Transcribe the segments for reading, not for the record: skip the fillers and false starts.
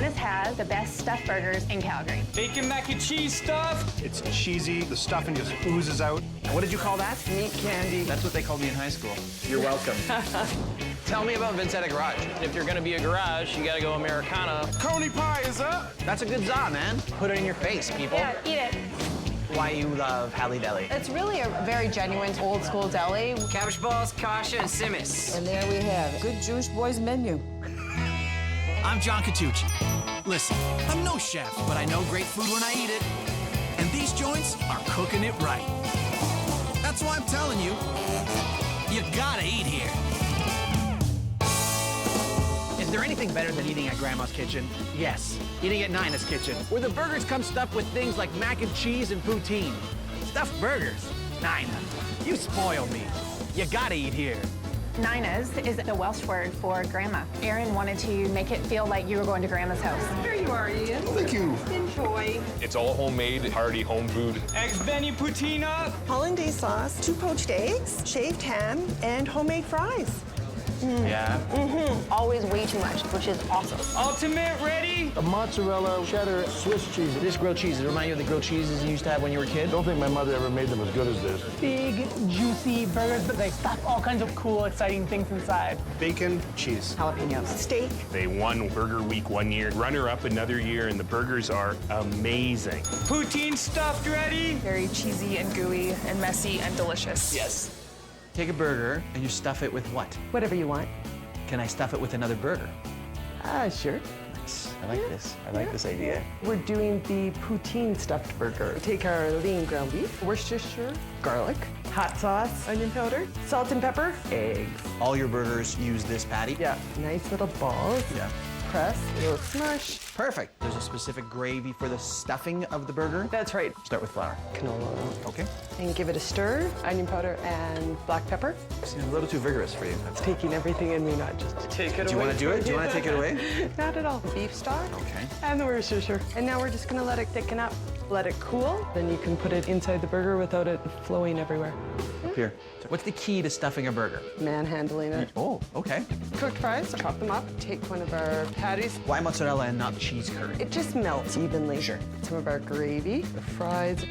Naina's has the best stuffed burgers in Calgary. Bacon mac and cheese stuffed. It's cheesy, the stuffing just oozes out. What did you call that? Meat candy. That's what they called me in high school. You're welcome. Tell me about Vinsetta Garage. If you're gonna be a garage, you gotta go Americana. Coney pie is up. That's a good za, man. Put it in your face, people. Yeah, eat it. Why you love Hali Deli. It's really a very genuine old school deli. Cabbage balls, kasha, and simmis. And there we have it. Good Jewish boys menu. I'm John Catucci. Listen, I'm no chef, but I know great food when I eat it. And these joints are cooking it right. That's why I'm telling you, you gotta eat here. Is there anything better than eating at Grandma's kitchen? Yes, eating at Naina's kitchen, where the burgers come stuffed with things like mac and cheese and poutine. Stuffed burgers. Naina, you spoil me. You gotta eat here. Naina's is the Welsh word for grandma. Aaron wanted to make it feel like you were going to grandma's house. Here you are, Ian. Thank you. Enjoy. It's all homemade, hearty home food. Eggs Benny poutine. Hollandaise sauce, 2 poached eggs, shaved ham, and homemade fries. Yeah. Always way too much, which is awesome. Ultimate ready. A mozzarella, cheddar, Swiss cheese. This grilled cheese, does it remind you of the grilled cheeses you used to have when you were a kid? I don't think my mother ever made them as good as this. Big, juicy burgers, but they stuff all kinds of cool, exciting things inside. Bacon, cheese. Jalapenos. Steak. They won Burger Week one year, runner-up another year, and the burgers are amazing. Poutine stuffed ready. Very cheesy and gooey and messy and delicious. Yes. Take a burger and you stuff it with what? Whatever you want. Can I stuff it with another burger? Sure. Nice. I like this. I like this idea. We're doing the poutine stuffed burger. Take our lean ground beef, Worcestershire, garlic, hot sauce, onion powder, salt and pepper, eggs. All your burgers use this patty? Yeah, nice little balls. Yeah. Press, a little smush. Perfect. There's a specific gravy for the stuffing of the burger? That's right. Start with flour. Canola oil. Okay. And give it a stir, onion powder and black pepper. Seems a little too vigorous for you. It's taking everything in me, not just take it away. Do you want to do it? Do you want to take it away? Not at all. Beef stock. Okay. And the Worcestershire. And now we're just gonna let it thicken up. Let it cool. Then you can put it inside the burger without it flowing everywhere. Up here. What's the key to stuffing a burger? Manhandling it. Oh, okay. Cooked fries, chop them up. Take one of our patties. Why mozzarella and not cheese curd? It just melts evenly. Sure. Some of our gravy, the fries,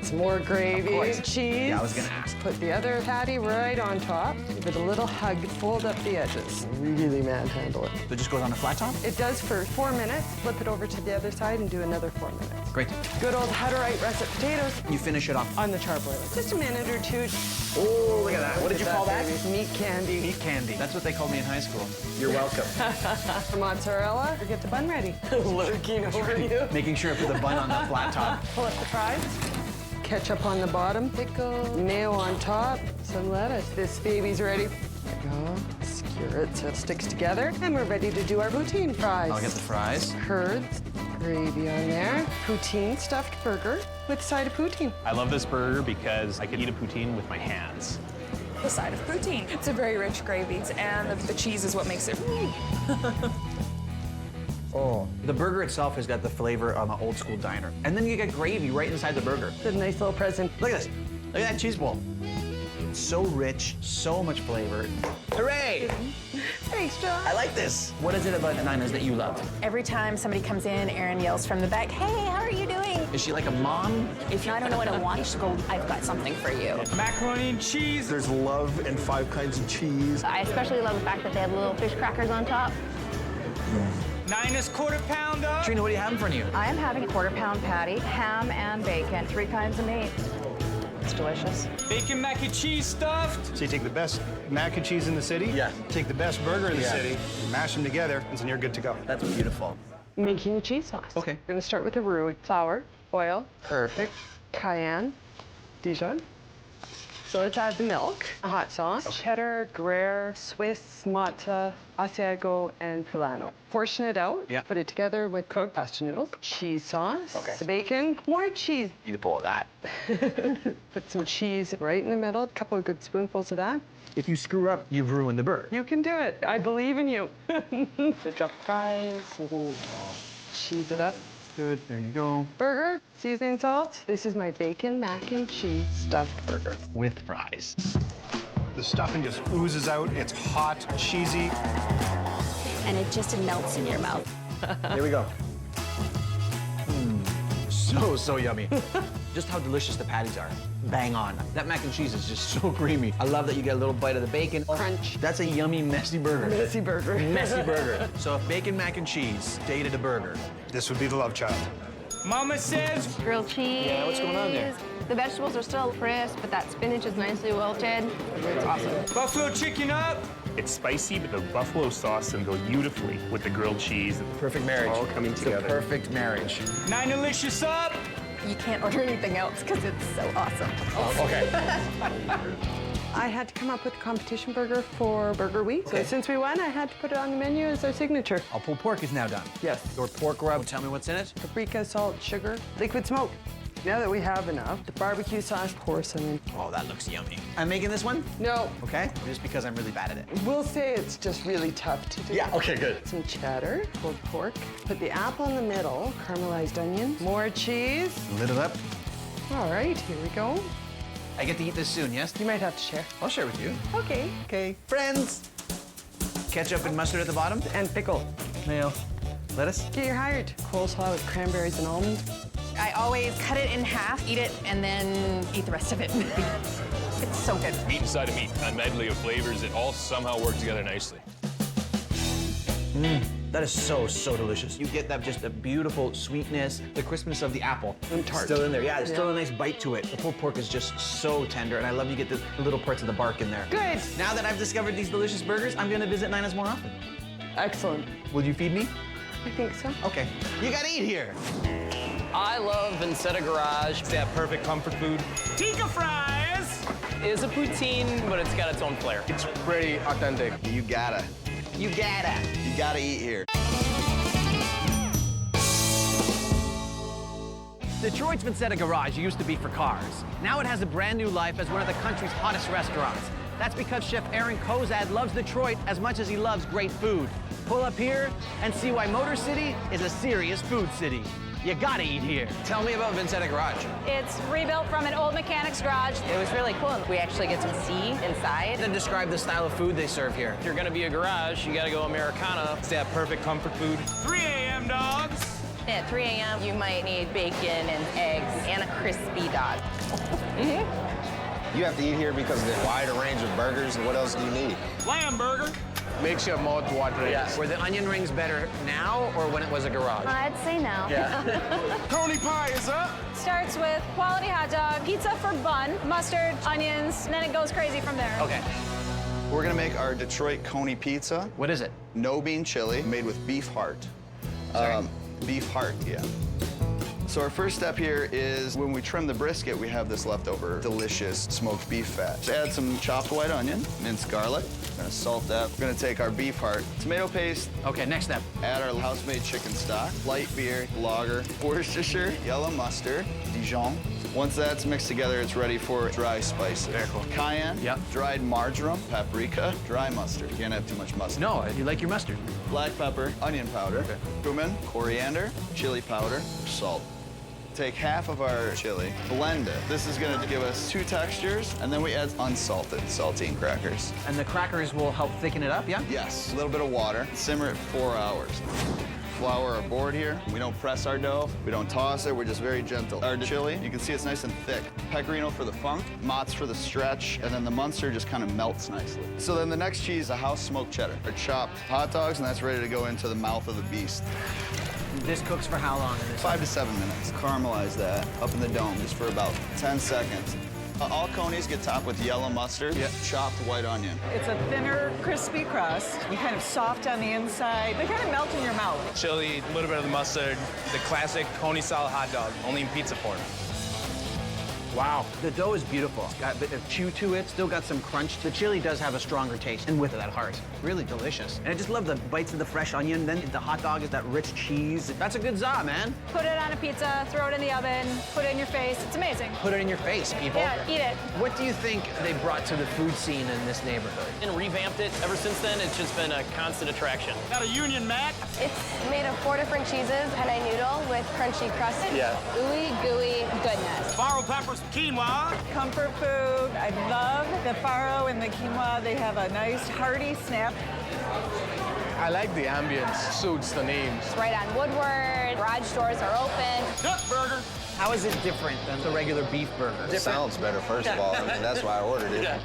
some more gravy, Of course. cheese. Yeah, I was gonna ask. Put the other patty right on top. Give it a little hug, fold up the edges. Really manhandle it. So it just goes on a flat top? It does for 4 minutes. Flip it over to the other side and do another 4 minutes. Great. Good old Hutterite russet potatoes You finish it off. on the charbroiler. Just a minute or two. Oh, look at that. What did you call that? Baby. Meat candy. Meat candy. That's what they called me in high school. You're welcome. For mozzarella, or get the bun ready. Lurking over you. Making sure I put the bun on the flat top. Pull up the fries. Ketchup on the bottom, pickle, mayo on top, some lettuce. This baby's ready. There you go. Skewer it so it sticks together. And we're ready to do our poutine fries. I'll get the fries. Curds, gravy on there. Poutine stuffed burger with a side of poutine. I love this burger because I can eat a poutine with my hands. The side of poutine. It's a very rich gravy, and the cheese is what makes it. Oh. The burger itself has got the flavor of an old school diner. And then you get gravy right inside the burger. It's a nice little present. Look at this. Look at that cheese bowl. It's so rich, so much flavor. Hooray! Thanks, John. I like this. What is it about Naina's that you love? Every time somebody comes in, Aaron yells from the back, "Hey, how are you doing?" Is she like a mom? If I don't know what I want, you should go, "I've got something for you." Macaroni and cheese. There's love and 5 kinds of cheese. I especially love the fact that they have little fish crackers on top. Naina's quarter pounder. Trina, what do you have in front of you? I am having a quarter-pound patty, ham and bacon, 3 kinds of meat. It's delicious. Bacon mac and cheese stuffed. So you take the best mac and cheese in the city, Yeah. take the best burger in the Yeah. city, mash them together, and then you're good to go. That's beautiful. Making a cheese sauce. Okay. We're gonna start with the roux, flour, oil, Perfect. cayenne, Dijon. So let's add the milk, a hot sauce, cheddar, Gruyere, Swiss, Mozza, Asiago, and Filano. Portion it out, Yeah. put it together with cooked pasta noodles, cheese sauce, Okay. the bacon, more cheese. Need a bowl of that. Put some cheese right in the middle, a couple of good spoonfuls of that. If you screw up, you've ruined the burger. You can do it. I believe in you. Drop fries, cheese it up. Good, there you go. Burger, seasoning salt. This is my bacon mac and cheese stuffed burger. With fries. The stuffing just oozes out. It's hot, cheesy. And it just melts in your mouth. Here we go. So yummy. Just how delicious the patties are. Bang on. That mac and cheese is just so creamy. I love that you get a little bite of the bacon. Crunch. That's a yummy, messy burger. Messy burger. Messy burger. So if bacon, mac and cheese dated a burger. This would be the love child. Mama says. Grilled cheese. Yeah, what's going on there? The vegetables are still crisp, but that spinach is nicely wilted. It's awesome. Buffalo chicken up. It's spicy, but the buffalo sauce can go beautifully with the grilled cheese. Perfect marriage. All coming It's together. a perfect marriage. Naina-licious up. You can't order anything else because it's so awesome. Okay. I had to come up with a competition burger for Burger Week. Okay. So since we won, I had to put it on the menu as our signature. Our pulled pork is now done. Yes. Your pork rub. Tell me what's in it. Paprika, salt, sugar, liquid smoke. Now that we have enough, the barbecue sauce, pour some in. Oh, that looks yummy. I'm making this one? No, Okay. Just because I'm really bad at it. we'll say it's just really tough to do. Yeah, okay, good. Some cheddar, pulled pork. Put the apple in the middle, caramelized onions, more cheese. Lit it up. All right, here we go. I get to eat this soon, yes? You might have to share. I'll share with you. Okay. Okay. Friends. Ketchup and mustard at the bottom. And pickle. Mayo. Lettuce. Get your hired. Coleslaw with cranberries and almonds. I always cut it in half, eat it, and then eat the rest of it. It's so good. Meat inside of meat, a medley of flavors that all somehow work together nicely. That is so delicious. You get that just a beautiful sweetness, the crispness of the apple. And tart. Still in there. Yeah, there's still a nice bite to it. The pulled pork is just so tender, and I love you get the little parts of the bark in there. Good. Now that I've discovered these delicious burgers, I'm gonna visit Naina's more often. Excellent. Will you feed me? I think so. Okay. You gotta eat here. I love Vinsetta Garage. It's that perfect comfort food. Tikka fries. It's a poutine, but it's got its own flair. It's pretty authentic. You gotta eat here. Detroit's Vinsetta Garage used to be for cars. Now it has a brand new life as one of the country's hottest restaurants. That's because Chef Aaron Kozad loves Detroit as much as he loves great food. Pull up here and see why Motor City is a serious food city. You gotta eat here. Tell me about Vinsetta Garage. It's rebuilt from an old mechanic's garage. It was really cool. We actually get to see inside. Then describe the style of food they serve here. If you're gonna be a garage, you gotta go Americana. It's that perfect comfort food. 3 a.m. dogs. At 3 a.m., you might need bacon and eggs and a crispy dog. You have to eat here because of the wide range of burgers. What else do you need? Lamb burger. Makes your mouth watering. Yeah. Were the onion rings better now or when it was a garage? I'd say now. Coney pie is up. Starts with quality hot dog, pizza for bun, mustard, onions, and then it goes crazy from there. Okay. We're gonna make our Detroit Coney pizza. What is it? No bean chili, made with beef heart. Beef heart, yeah. So our first step here is when we trim the brisket, we have this leftover delicious smoked beef fat. Just add some chopped white onion, minced garlic. We're gonna salt that. We're gonna take our beef heart, tomato paste. Okay, next step. Add our house-made chicken stock, light beer, lager, Worcestershire, yellow mustard, Dijon. Once that's mixed together, it's ready for dry spices. Very cool. Cayenne, dried marjoram, paprika, dry mustard. You can't have too much mustard. No, you like your mustard. Black pepper, onion powder, cumin, coriander, chili powder, salt. Take half of our chili, blend it. This is gonna give us two textures, and then we add unsalted saltine crackers. And the crackers will help thicken it up, yeah? Yes, a little bit of water. Simmer it 4 hours. Flour our board here. We don't press our dough. We don't toss it. We're just very gentle. Our chili, you can see it's nice and thick. Pecorino for the funk, mozz for the stretch, and then the Munster just kind of melts nicely. So then the next cheese, a house smoked cheddar. Our chopped hot dogs, and that's ready to go into the mouth of the beast. This cooks for how long? 5 to 7 minutes. Caramelize that up in the dome just for about 10 seconds. All conies get topped with yellow mustard, chopped white onion. It's a thinner, crispy crust. You kind of soft on the inside. They kind of melt in your mouth. Chili, a little bit of the mustard, the classic Coney-style hot dog, only in pizza form. Wow. The dough is beautiful. It's got a bit of chew to it, still got some crunch. The chili does have a stronger taste, and with that heart. Really delicious. And I just love the bites of the fresh onion, then the hot dog is that rich cheese. That's a good za, man. Put it on a pizza, throw it in the oven, put it in your face. It's amazing. Put it in your face, people. Yeah, eat it. What do you think they brought to the food scene in this neighborhood? And revamped it. Ever since then, it's just been a constant attraction. Got a Union Mac. It's made of 4 different cheeses, penne noodle with crunchy crust. Yeah. Ooey gooey goodness. Farro peppers, quinoa. Comfort food. I love the farro and the quinoa. They have a nice hearty snap. I like the ambience. Suits the names. It's right on Woodward. Garage doors are open. Duck burger. How is it different than the regular beef burger? It sounds better, first of all. I mean, that's why I ordered it.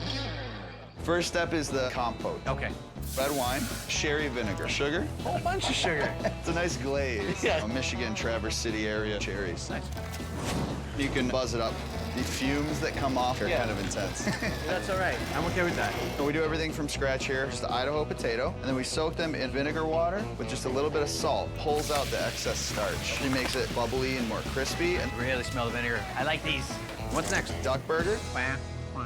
First step is the compote. Okay. Red wine, sherry vinegar, sugar. A whole bunch of sugar. It's a nice glaze. Yeah. Michigan, Traverse City area, cherries. Nice. You can buzz it up. The fumes that come off are Yeah. kind of intense. That's all right. I'm okay with that. So we do everything from scratch here, just the Idaho potato, and then we soak them in vinegar water with just a little bit of salt. Pulls out the excess starch. It makes it bubbly and more crispy. And Really smell the vinegar. I like these. What's next? duck burger. Wah, wah.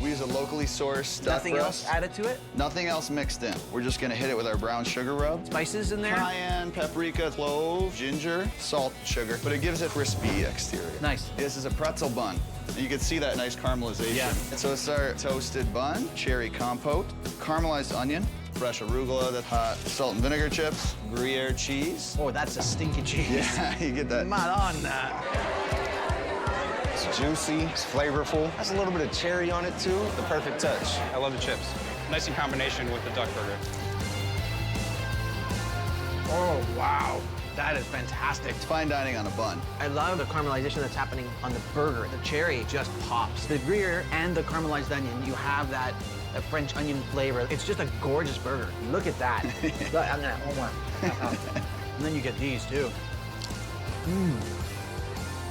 We use a locally sourced duck Nothing breast. else added to it? Nothing else mixed in. We're just gonna hit it with our brown sugar rub. Spices in there? Cayenne, paprika, clove, ginger, salt, sugar, but it gives it crispy exterior. Nice. This is a pretzel bun. You can see that nice caramelization. Yeah. And so it's our toasted bun, cherry compote, caramelized onion, fresh arugula that's hot, salt and vinegar chips, Gruyere cheese. Oh, that's a stinky cheese. Yeah, you get that. Madonna. It's juicy, it's flavorful. Has a little bit of cherry on it, too. The perfect touch. I love the chips. Nice in combination with the duck burger. Oh, wow. That is fantastic. It's fine dining on a bun. I love the caramelization that's happening on the burger. The cherry just pops. The Gruyere and the caramelized onion, you have that French onion flavor. It's just a gorgeous burger. Look at that. Look, I'm gonna, one more. And then you get these, too.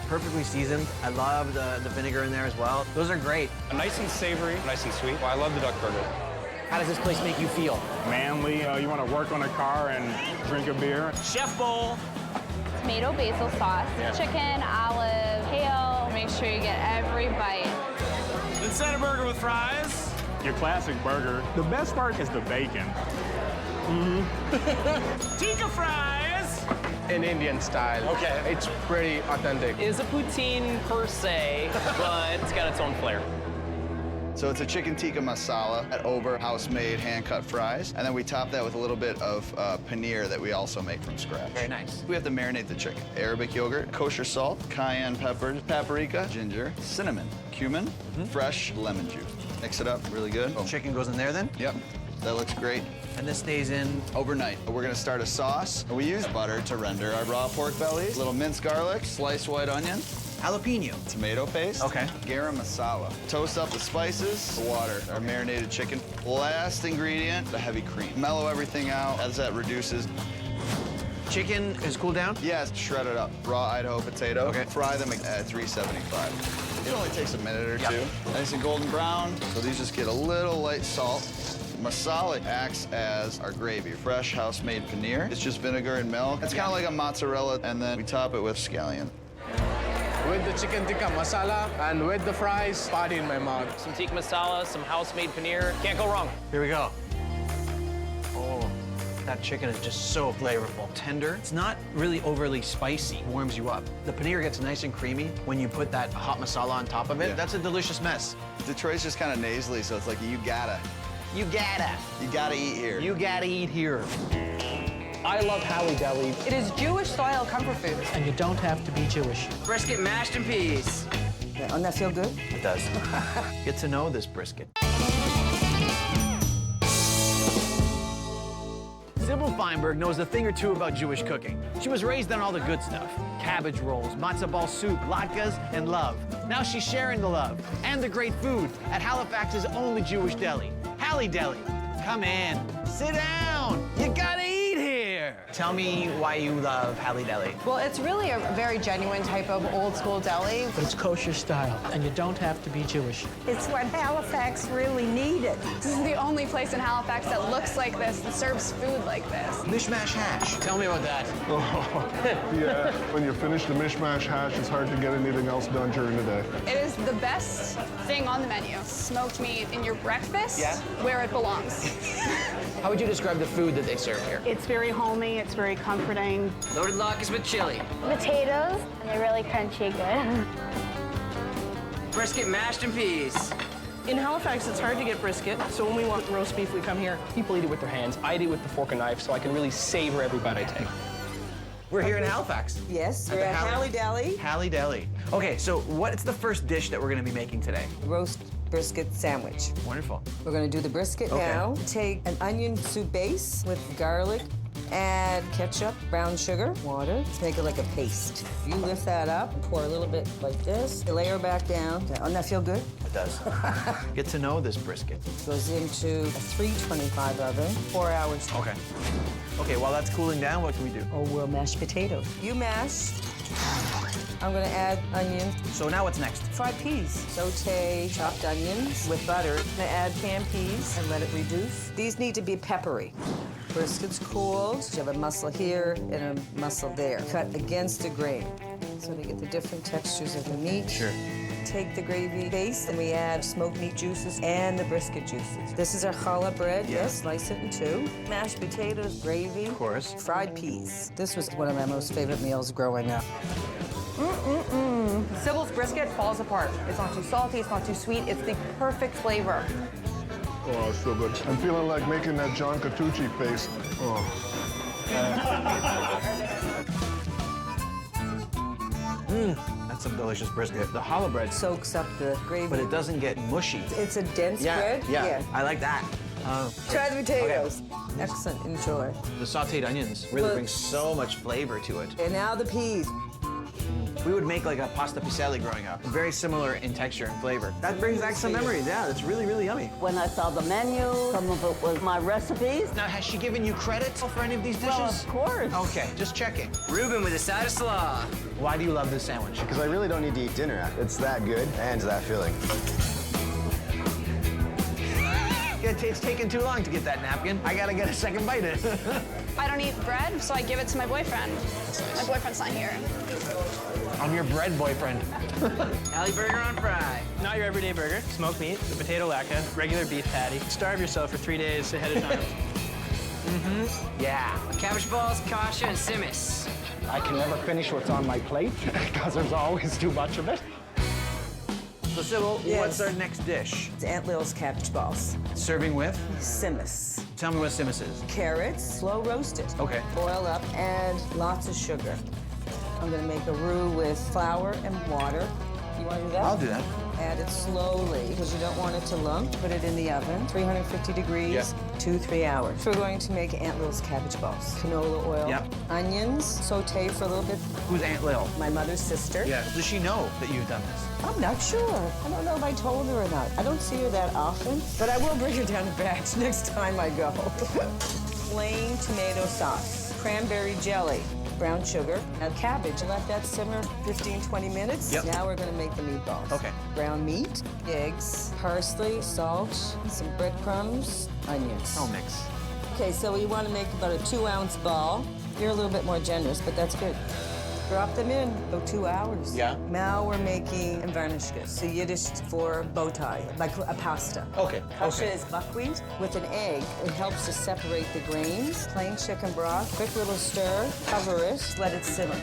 Perfectly seasoned. I love the vinegar in there as well. Those are great. Nice and savory, nice and sweet. Well, I love the duck burger. How does this place make you feel? Manly, you want to work on a car and drink a beer. Chef bowl. Tomato basil sauce, chicken, olive, kale. Make sure you get every bite. Vinsetta burger with fries. Your classic burger. The best part is the bacon. Tikka fries. In Indian style. Okay. It's pretty authentic. It is a poutine per se, but it's got its own flair. So it's a chicken tikka masala at over house-made hand-cut fries, and then we top that with a little bit of paneer that we also make from scratch. Very nice. We have to marinate the chicken. Arabic yogurt, kosher salt, cayenne pepper, paprika, ginger, cinnamon, cumin, fresh lemon juice. Mix it up really good. Oh. Chicken goes in there then? Yep, that looks great. And this stays in Overnight. We're gonna start a sauce. We use butter to render our raw pork bellies, a little minced garlic, sliced white onion, jalapeno, tomato paste, Okay. garam masala. Toast up the spices, the water, our marinated chicken. Last ingredient, the heavy cream. Mellow everything out as that reduces. Chicken is cooled down? Yes, shred it up. Raw Idaho potato. Okay. Fry them at 375. It only takes a minute or two. Nice and golden brown. So these just get a little light salt. Masala acts as our gravy. Fresh house-made paneer. It's just vinegar and milk. It's kind of like a mozzarella, and then we top it with scallion. With the chicken tikka masala and with the fries, party in my mouth. Some tikka masala, some house-made paneer. Can't go wrong. Here we go. Oh, that chicken is just so flavorful. Tender. It's not really overly spicy. It warms you up. The paneer gets nice and creamy when you put that hot masala on top of it. Yeah. That's a delicious mess. Detroit's just kind of nasally, so it's like you gotta eat here. You gotta eat here. I love Hali Deli. It is Jewish-style comfort food. And you don't have to be Jewish. Brisket mashed in peas. Doesn't that feel good? It does. Get to know this brisket. Sybil Feinberg knows a thing or two about Jewish cooking. She was raised on all the good stuff. Cabbage rolls, matzo ball soup, latkes, and love. Now she's sharing the love and the great food at Halifax's only Jewish deli, Hali Deli. Come in, sit down. You gotta eat here. Tell me why you love Hali Deli. Well, it's really a very genuine type of old-school deli. But it's kosher style, and you don't have to be Jewish. It's what Halifax really needed. This is the only place in Halifax that looks like this and serves food like this. Mishmash hash. Tell me about that. Yeah, when you finish the mishmash hash, it's hard to get anything else done during the day. It is the best thing on the menu. Smoked meat in your breakfast, where it belongs. How would you describe the food that they serve here? It's very homey, it's very comforting. Loaded latkes with chili. Potatoes, and they're really crunchy good. Brisket mashed in peas. In Halifax, it's hard to get brisket, so when we want roast beef, we come here. People eat it with their hands. I eat it with the fork and knife, so I can really savor every bite I take. We're here in Halifax. Yes, At we're the at Hali- Hali Deli. Hali Deli. Okay, so what's the first dish that we're gonna be making today? Roast brisket sandwich. Wonderful. We're gonna do the brisket now. Take an onion soup base with garlic, add ketchup, brown sugar, water. Let's make it like a paste. You lift that up, pour a little bit like this, layer back down. Doesn't that feel good? It does. Get to know this brisket. Goes into a 325 oven, 4 hours. Okay. Okay, while that's cooling down, what can we do? Oh, we'll mash potatoes. You mash. I'm gonna add onions. So now what's next? Fried peas. Saute chopped onions with butter. I'm gonna add canned peas and let it reduce. These need to be peppery. Brisket's cooled. You have a muscle here and a muscle there. Cut against the grain. So to get the different textures of the meat. Sure. Take the gravy base and we add smoked meat juices and the brisket juices. This is our challah bread. Yes, slice it in two. Mashed potatoes, gravy. Of course. Fried peas. This was one of my most favorite meals growing up. Sybil's brisket falls apart. It's not too salty, it's not too sweet. It's the perfect flavor. Oh, it's so good. I'm feeling like making that John Catucci face. Oh. That's some delicious brisket. The challah bread Soaks up the gravy. but it doesn't get mushy. It's a dense bread? Yeah, I like that. Try the potatoes. Excellent, enjoy. The sautéed onions really bring so much flavor to it. And now the peas. We would make like a pasta piselli growing up. Very similar in texture and flavor. That brings back some memories. Yeah, it's really, really yummy. When I saw the menu, some of it was my recipes. Now, has she given you credit for any of these dishes? Well, of course. Okay, just checking. Ruben with a side of slaw. Why do you love this sandwich? Because I really don't need to eat dinner. It's that good and that filling. It's taking too long to get that napkin. I gotta get a second bite in. I don't eat bread, so I give it to my boyfriend. My boyfriend's not here. I'm your bread boyfriend. Hali burger on fry. Not your everyday burger. Smoked meat, the potato lacca, regular beef patty. Starve yourself for 3 days ahead of time. Yeah. Cabbage balls, kasha, and simmis. I can never finish what's on my plate because there's always too much of it. So, Sybil, Yes. what's our next dish? It's Aunt Lil's cabbage balls. Serving with? Simmis. Tell me what simmis is. Carrots, slow roasted. Okay. Boil up and lots of sugar. I'm gonna make a roux with flour and water. You wanna do that? I'll do that. Add it slowly because you don't want it to lump. Put it in the oven, 350 degrees, 2-3 hours. We're going to make Aunt Lil's cabbage balls. Canola oil, Yep. onions, saute for a little bit. Who's Aunt Lil? My mother's sister. Yeah. Does she know that you've done this? I'm not sure. I don't know if I told her or not. I don't see her that often, but I will bring her down to batch next time I go. Plain tomato sauce, cranberry jelly, brown sugar, and cabbage. Let that simmer 15-20 minutes. Yep. Now we're gonna make the meatballs. Okay. Brown meat, eggs, parsley, salt, some breadcrumbs, onions. I'll mix. Okay, so we want to make about a 2-ounce ball. You're a little bit more generous, but that's good. Drop them in, about 2 hours. Yeah. Now we're making varnishkas, so Yiddish for bow tie, like a pasta. Okay. Kasha is buckwheat with an egg. It helps to separate the grains. Plain chicken broth, quick little stir, cover it, let it simmer.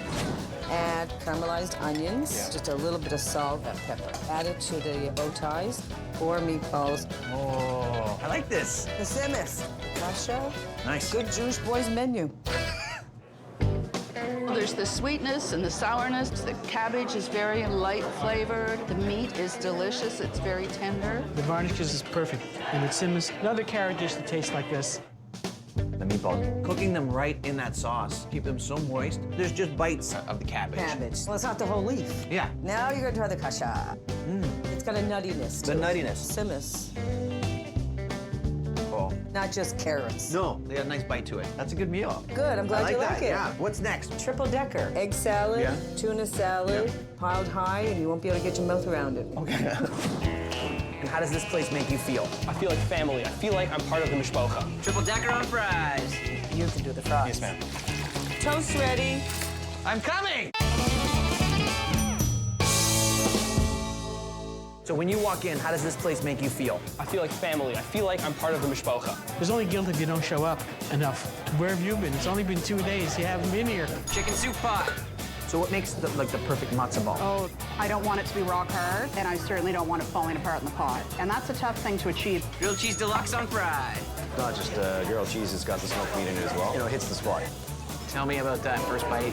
Add caramelized onions, just a little bit of salt and pepper. Add it to the bow ties or meatballs. Oh, I like this. The simmis. Kasha. Nice. Good Jewish boys menu. There's the sweetness and the sourness. The cabbage is very light flavored. The meat is delicious. It's very tender. The varnishes is perfect. And the simmis, another carrot dish that tastes like this. The meatballs. Cooking them right in that sauce. Keep them so moist. There's just bites of the cabbage. Cabbage. Well, it's not the whole leaf. Yeah. Now you're gonna try the kasha. It's got a nuttiness to The it. nuttiness. Simmis. Oh. Not just carrots. No, they got a nice bite to it. That's a good meal. Good, I'm glad I you like like that. it. Yeah. What's next? Triple decker. Egg salad, Yeah. tuna salad, piled high, and you won't be able to get your mouth around it. Okay. How does this place make you feel? I feel like family. I feel like I'm part of the mishpocha. Triple decker on fries. You can do the fries. Yes, ma'am. Toast ready. I'm coming! So when you walk in, how does this place make you feel? I feel like family. I feel like I'm part of the mishpocha. There's only guilt if you don't show up enough. Where have you been? It's only been 2 days. You haven't been here. Chicken soup pot. So what makes the perfect matzo ball? Oh, I don't want it to be rock hard, and I certainly don't want it falling apart in the pot. And that's a tough thing to achieve. Grilled cheese deluxe on fry. Not just grilled cheese, it's got the smoked meat in it as well. You know, it hits the spot. Tell me about that first bite.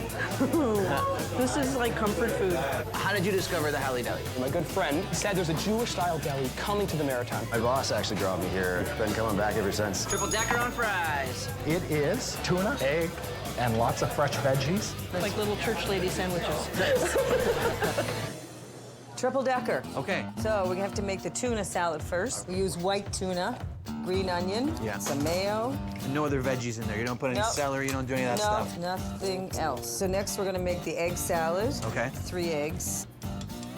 This is like comfort food. How did you discover the Hali Deli? My good friend said there's a Jewish-style deli coming to the Maritime. My boss actually drove me here. Been coming back ever since. Triple decker on fries. It is tuna, egg, and lots of fresh veggies. Like little church lady sandwiches. Triple decker. Okay. So we're gonna have to make the tuna salad first. We use white tuna, green onion, some mayo. And no other veggies in there. You don't put any celery, you don't do any of that stuff. Nothing else. So next we're gonna make the egg salad. Okay. 3 eggs,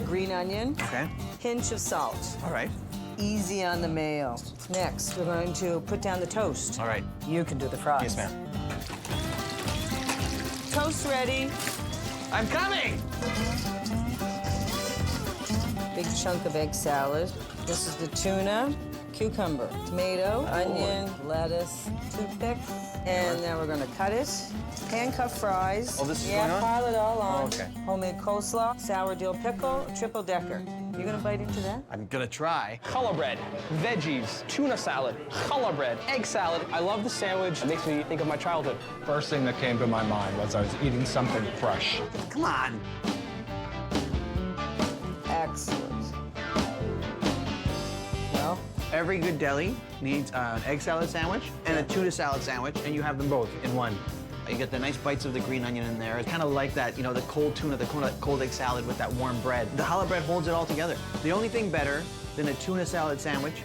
green onion. Okay. Pinch of salt. All right. Easy on the mayo. Next, we're going to put down the toast. All right. You can do the fries. Yes, ma'am. Toast ready. I'm coming! Big chunk of egg salad. This is the tuna, cucumber, tomato, onion, lettuce, toothpick. And now we're gonna cut it. Hand-cut fries. Oh, this is going on? on? Pile it all on. Oh, okay. Homemade coleslaw, sour dill pickle, triple decker. You gonna bite into that? I'm gonna try. Challah bread, veggies, tuna salad, challah bread, egg salad. I love the sandwich. It makes me think of my childhood. First thing that came to my mind was I was eating something fresh. Come on. Excellent. Well, Every good deli needs an egg salad sandwich and a tuna salad sandwich, and you have them both in one. You get the nice bites of the green onion in there. It's kind of like that, you know, the cold tuna, the cold egg salad with that warm bread. The challah bread holds it all together. The only thing better than a tuna salad sandwich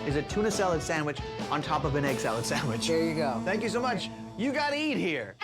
is a tuna salad sandwich on top of an egg salad sandwich. There you go. Thank you so much. You gotta eat here.